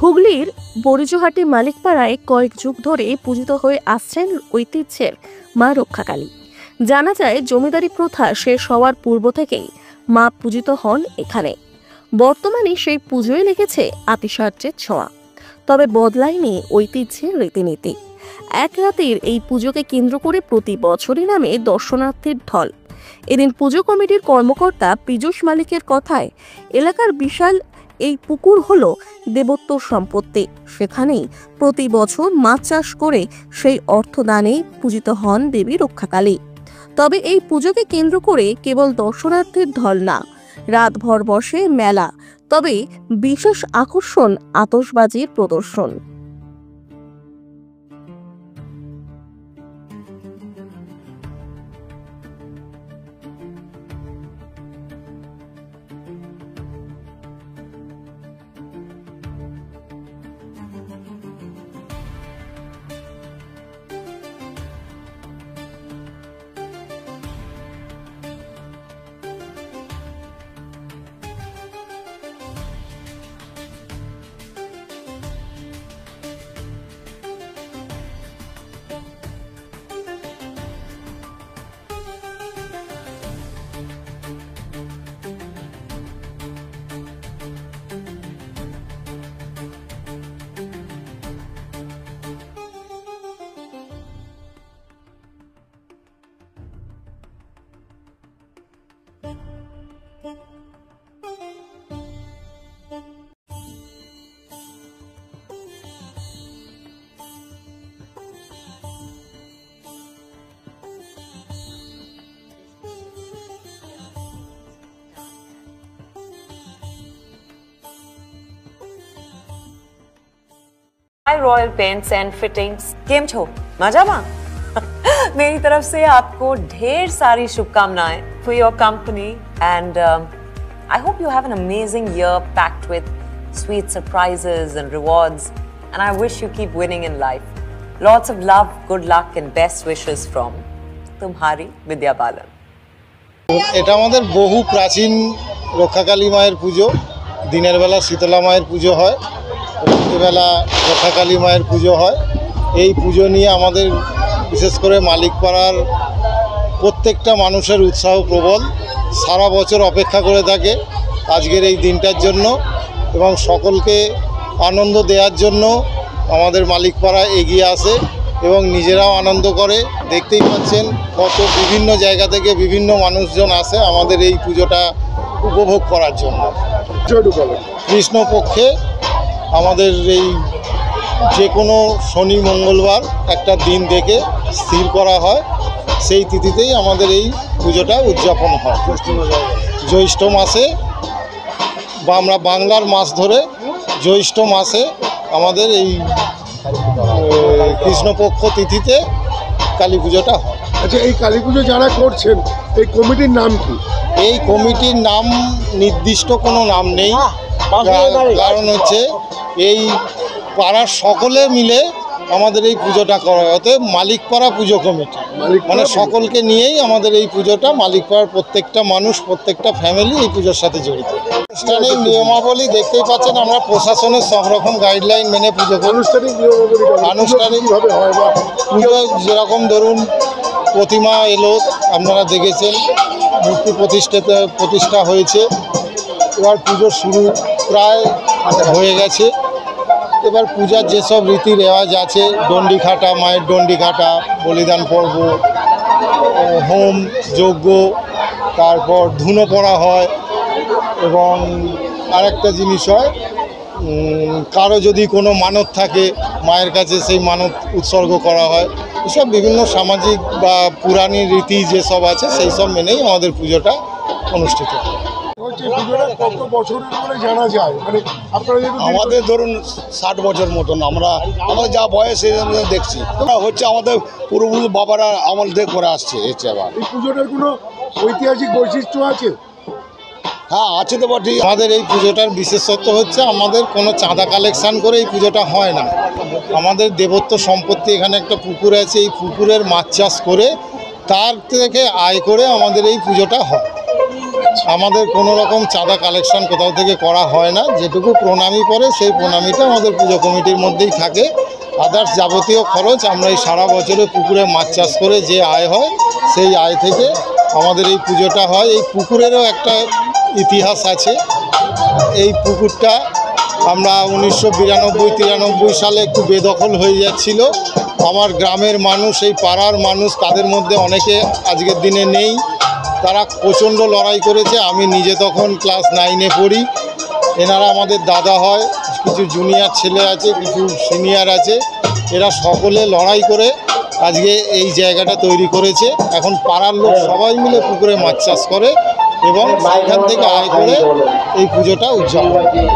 হুগলির বরিজহাটি মালিকপাড়ায় কয়েক যুগ ধরে পূজিত হয়ে আসছেন ঐতিহ্যের মা রক্ষাকালী। জানা যায় জমিদারি প্রথা শেষ হওয়ার পূর্ব থেকেই মা পূজিত হন এখানে। বর্তমানে সেই পুজোয় লেগেছে আতিশয্যের ছোঁয়া, তবে বদলায়নি ঐতিহ্যের রীতিনীতি। এক রাতের এই পুজোকে কেন্দ্র করে প্রতি বছরই নামে দর্শনার্থীর ঢল। এদিন পুজো কমিটির কর্মকর্তা পীযূষ মালিকের কথায় এলাকার বিশাল এই পুকুর হলো দেবত্বর সম্পত্তি। সেখানেই প্রতি বছর মাছ চাষ করে সেই অর্থদানে পূজিত হন দেবী রক্ষাকালী। তবে এই পুজোকে কেন্দ্র করে কেবল দর্শনার্থীর ঢল না, রাতভর বসে মেলা, তবে বিশেষ আকর্ষণ আতশবাজির প্রদর্শন। रॉयल पेंट्स एंड फिटिंग्स केम छो मजा मा मेरी तरफ से आपको ढेर सारी शुभकामनाएं for your company and I hope you have an amazing year packed with sweet surprises and rewards and I wish you keep winning in life lots of love good luck and best wishes from तुम्हारी विद्या बालन। এটা আমাদের বহু প্রাচীন রক্ষাকালী মায়ের পুজো। দিনের বেলা শীতলা মায়ের পুজো হয়, রাত্রিবেলা রক্ষাকালী মায়ের পুজো হয়। এই পুজো নিয়ে আমাদের বিশেষ করে মালিকপাড়ার প্রত্যেকটা মানুষের উৎসাহ প্রবল, সারা বছর অপেক্ষা করে থাকে আজকের এই দিনটার জন্য এবং সকলকে আনন্দ দেওয়ার জন্য আমাদের মালিকপাড়া এগিয়ে আসে এবং নিজেরাও আনন্দ করে। দেখতেই পাচ্ছেন কত বিভিন্ন জায়গা থেকে বিভিন্ন মানুষজন আসে আমাদের এই পুজোটা উপভোগ করার জন্য। কৃষ্ণপক্ষে আমাদের এই যে কোনো শনি মঙ্গলবার একটা দিন দেখে স্থির করা হয়, সেই তিথিতেই আমাদের এই পুজোটা উদযাপন হয়। জ্যৈষ্ঠ মাসে বা আমরা বাংলার মাস ধরে জ্যৈষ্ঠ মাসে আমাদের এই কৃষ্ণপক্ষ তিথিতে কালী পুজোটা হয়। আচ্ছা, এই কালী পুজো যারা করছেন এই কমিটির নাম কি? এই কমিটির নাম নির্দিষ্ট কোনো নাম নেই, কারণ হচ্ছে এই পাড়ার সকলে মিলে আমাদের এই পুজোটা করা হয়। অতএব মালিকপাড়া পুজো কমিটি মানে সকলকে নিয়েই আমাদের এই পুজোটা, মালিকপাড়ার প্রত্যেকটা মানুষ, প্রত্যেকটা ফ্যামিলি এই পুজোর সাথে জড়িত। অনুষ্ঠানিক নিয়মাবলী দেখতেই পাচ্ছেন, আমরা প্রশাসনের সব রকম গাইডলাইন মেনে পুজো করি। আনুষ্ঠানিকভাবে হয় বা পুজো যেরকম ধরুন প্রতিমা এলো, আপনারা দেখেছেন মূর্তি প্রতিষ্ঠা হয়েছে, এবার পুজো শুরু প্রায় হয়ে গেছে। এবার পূজার যেসব রীতি রেওয়াজ আছে, ডন্ডি খাটা, মায়ের ডন্ডি খাটা, বলিদান পর্ব, হোম যজ্ঞ, তারপর ধুনো পড়া হয় এবং আরেকটা জিনিস হয়, কারো যদি কোনো মানত থাকে মায়ের কাছে সেই মানত উৎসর্গ করা হয়। এসব বিভিন্ন সামাজিক বা পুরাণী রীতি যেসব আছে সেই সব মেনেই আমাদের পুজোটা অনুষ্ঠিত হয়। আমাদের ধরুন 60 বছর মতন, আমাদের যা বয়স দেখছি হচ্ছে, আমাদের পূর্বপুরুষ বাবারা আমল থেকে করে আসছে। এই পুজোটার কোনো ঐতিহাসিক বৈশিষ্ট্য আছে? হ্যাঁ আছে তো বটে। আমাদের এই পুজোটার বিশেষত্ব হচ্ছে আমাদের কোনো চাঁদা কালেকশান করে এই পুজোটা হয় না। আমাদের দেবত্ব সম্পত্তি, এখানে একটা পুকুর আছে, এই পুকুরের মাছ চাষ করে তার থেকে আয় করে আমাদের এই পুজোটা হয়। আমাদের কোনো রকম চাঁদা কালেকশন কোথাও থেকে করা হয় না। যেটুকু প্রণামী পড়ে সেই প্রণামীটা আমাদের পুজো কমিটির মধ্যেই থাকে। আদার্স যাবতীয় খরচ আমরা এই সারা বছরে পুকুরে মাছ চাষ করে যে আয় হয় সেই আয় থেকে আমাদের এই পুজোটা হয়। এই পুকুরেরও একটা ইতিহাস আছে। এই পুকুরটা আমরা 1992-93 সালে একটু বেদখল হয়ে যাচ্ছিল। আমার গ্রামের মানুষ, এই পাড়ার মানুষ, তাদের মধ্যে অনেকে আজকের দিনে নেই। তারা প্রচণ্ড লড়াই করেছে। আমি নিজে তখন ক্লাস 9-এ পড়ি। এনারা আমাদের দাদা হয়, কিছু জুনিয়র ছেলে আছে, কিছু সিনিয়র আছে। এরা সকলে লড়াই করে আজকে এই জায়গাটা তৈরি করেছে। এখন পাড়ার লোক সবাই মিলে পুকুরে মাছ চাষ করে এবং সেখান থেকে আয় করে এই পুজোটা উদযাপন করে।